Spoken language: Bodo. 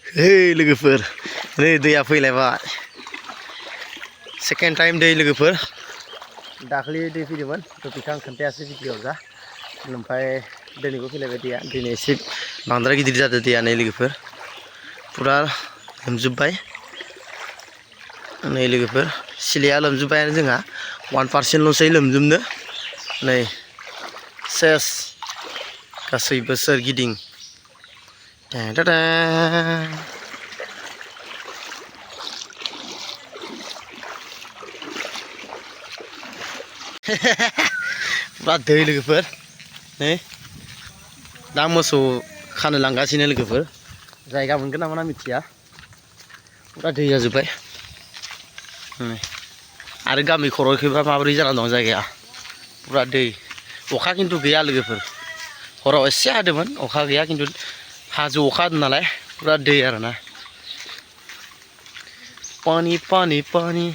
Hey लोगोफोर नै दैया फैलायबाय सेकेन्ड टाइम दै लोगोफोर दाखालि दै फैदोंमोन टपिकखौ आं खोन्थायासै भिडिअ'आव जा ओमफ्राय दिनैबो फैलायबाय दैया दिनै एसे बांद्राय गिदिर जादों दैया नै लोगोफोर पुरा लोमजोब्बाय नै लोगोफोर सिलाया लोमजोब्बायानो जोंहा 1%ल'सै लोमजोबनो नै सेस गासैबो सोरगिदिं टा पुरा दै लोगोफोर नै दा मोसौ खानो लांगासिनो लोगोफोर जायगा मोनगोन ना मोना मिथिया पुरा दै जाजोब्बाय आरो गामि खर'खैबा माबोरै जाना दं जायगाया पुरा दै अखा खिन्थु गैया लोगोफोर हराव एसे हादोंमोन अखा गैया खिन्थु हाजो अखा हादों नालाय पुरा दै आरोना पानी पानी पानी